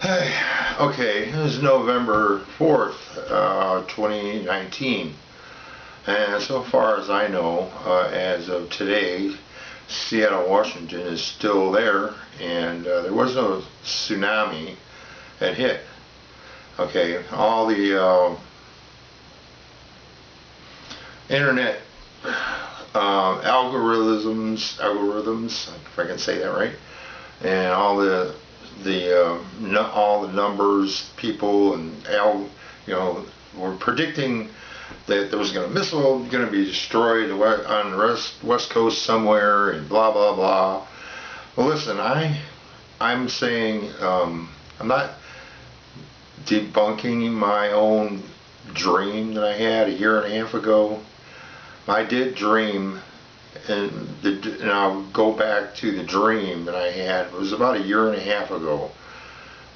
Hey, okay, it was November 4th, 2019, and so far as I know, as of today, Seattle, Washington is still there, and there was no tsunami that hit. Okay, all the internet algorithms, if I can say that right, and all all the numbers, people, and were predicting that there was a missile going to be destroyed on the west coast somewhere, and blah blah blah. Well, listen, I'm saying I'm not debunking my own dream that I had a year and a half ago. I did dream, and I'll go back to the dream that I had. It was about a year and a half ago.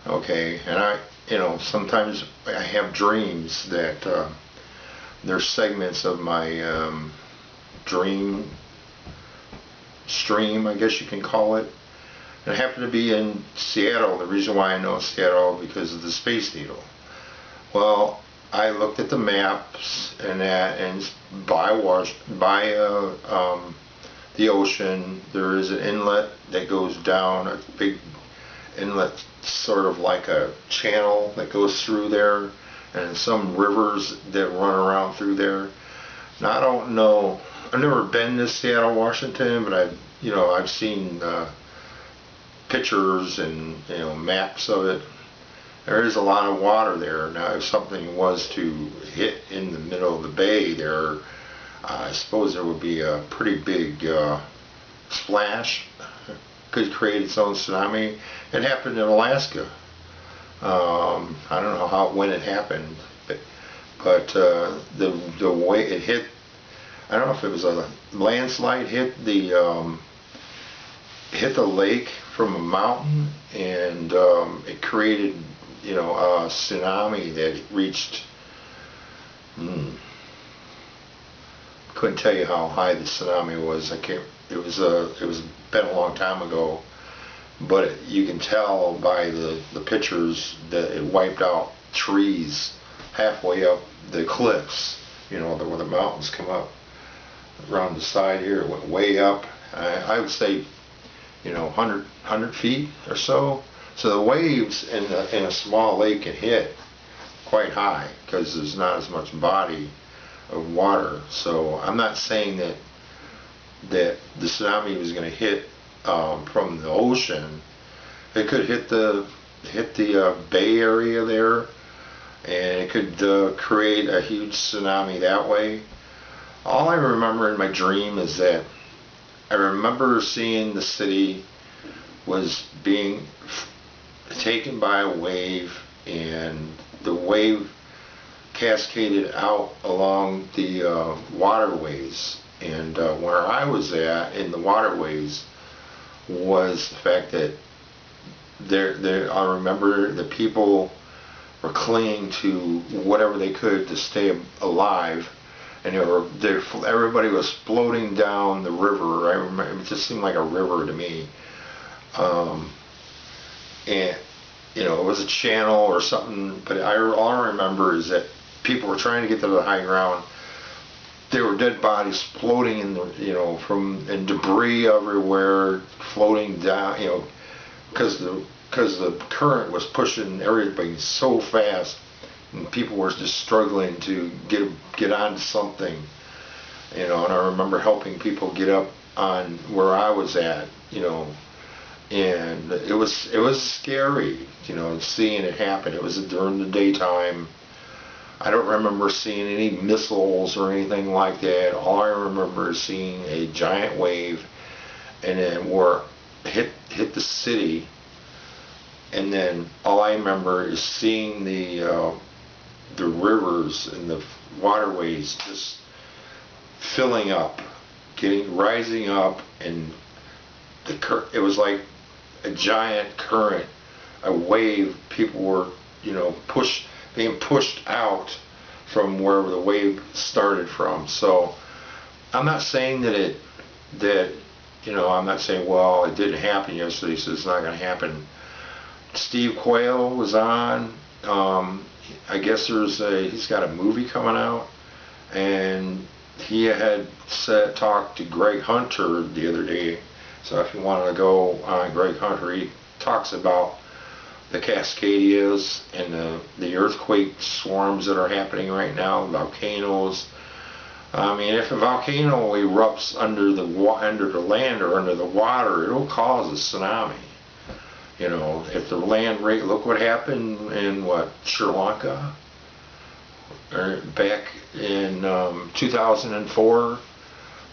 Okay, and sometimes I have dreams that they're segments of my dream stream, I guess you can call it. And I happen to be in Seattle. The reason why I know Seattle because of the Space Needle. Well, I looked at the maps and by the ocean. There is an inlet that goes down, a big inlet, sort of like a channel that goes through there, and some rivers that run around through there. Now I don't know. I've never been to Seattle, Washington, but I've seen pictures and maps of it. There is a lot of water there. Now, if something was to hit in the middle of the bay there, I suppose there would be a pretty big splash. Could create its own tsunami. It happened in Alaska. I don't know when it happened, but the way it hit, I don't know if it was a landslide hit the lake from a mountain, and it created a tsunami that reached. Couldn't tell you how high the tsunami was. I can't. It was been a long time ago, but you can tell by the pictures that it wiped out trees halfway up the cliffs. Where the mountains come up around the side here. It went way up. I would say 100 feet or so. So the waves in a small lake can hit quite high because there's not as much body of water. So I'm not saying that the tsunami was going to hit from the ocean. It could hit the Bay Area there, and it could create a huge tsunami that way. All I remember in my dream is that I remember seeing the city was being taken by a wave, and the wave cascaded out along the waterways. And where I was at in the waterways was the fact that I remember the people were clinging to whatever they could to stay alive, and everybody was floating down the river. I remember it just seemed like a river to me. And it was a channel or something, but all I remember is that people were trying to get to the high ground. There were dead bodies floating in and debris everywhere floating down, because the current was pushing everybody so fast, and people were just struggling to get onto something, and I remember helping people get up on where I was at, and it was scary, seeing it happen. It was during the daytime. I don't remember seeing any missiles or anything like that. All I remember is seeing a giant wave, and then hit the city, and then all I remember is seeing the rivers and the waterways just filling up, rising up, and it was like a giant current, a wave. People were being pushed out from wherever the wave started from. So I'm not saying I'm not saying, well, it didn't happen yesterday, so it's not going to happen. Steve Quayle was on. I guess he's got a movie coming out, and he had talked to Greg Hunter the other day. So if you want to go on Greg Hunter, he talks about the Cascadias and the earthquake swarms that are happening right now, volcanoes. I mean, if a volcano erupts under the land or under the water, it'll cause a tsunami. You know, if the land rate, look what happened in Sri Lanka, or back in 2004,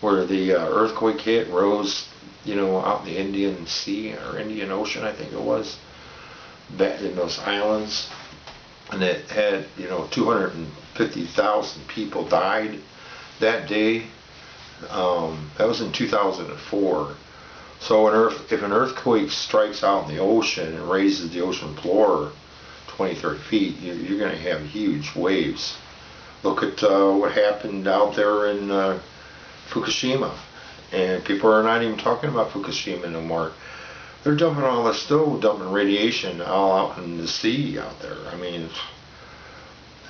where the earthquake hit, rose, out in the Indian Sea or Indian Ocean, I think it was, back in those islands, and it had, 250,000 people died that day. That was in 2004. So if an earthquake strikes out in the ocean and raises the ocean floor 20, 30 feet, you're going to have huge waves. Look at what happened out there in Fukushima. And people are not even talking about Fukushima no more. They're still dumping radiation all out in the sea out there. I mean,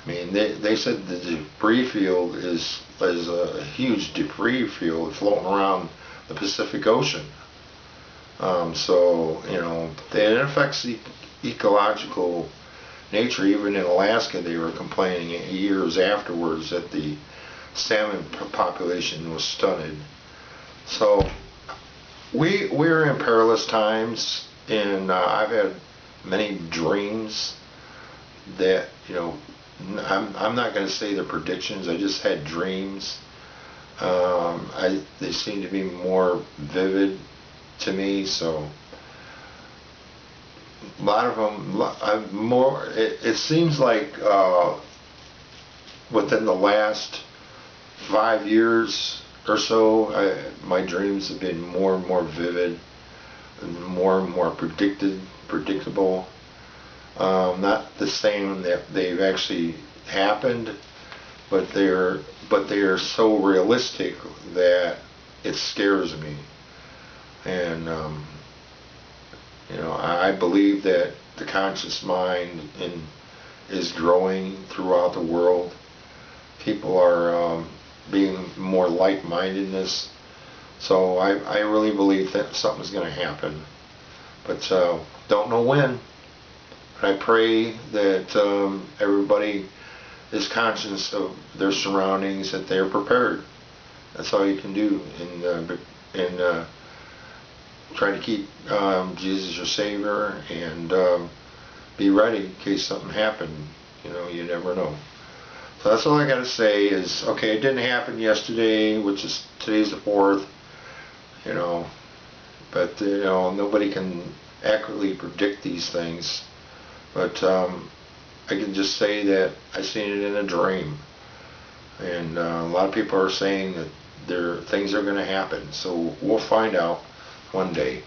they said the debris field is a huge debris field floating around the Pacific Ocean. So, it affects the ecological nature. Even in Alaska, they were complaining years afterwards that the salmon population was stunted. So, we're in perilous times, and I've had many dreams that, I'm not going to say the predictions. I just had dreams. They seem to be more vivid to me, so a lot of them, it seems like within the last 5 years or so, my dreams have been more and more vivid and more predictable. Not the same that they've actually happened, but they're so realistic that it scares me. And I believe that the conscious mind is growing throughout the world. People are being more like-mindedness. So I really believe that something's going to happen, but don't know when. But I pray that everybody is conscious of their surroundings, that they're prepared. That's all you can do in try to keep Jesus your Savior, and be ready in case something happened. You never know. So that's all I got to say is, okay, it didn't happen yesterday, which is today's the 4th, but nobody can accurately predict these things. But I can just say that I seen it in a dream, and a lot of people are saying that things are going to happen. So we'll find out one day.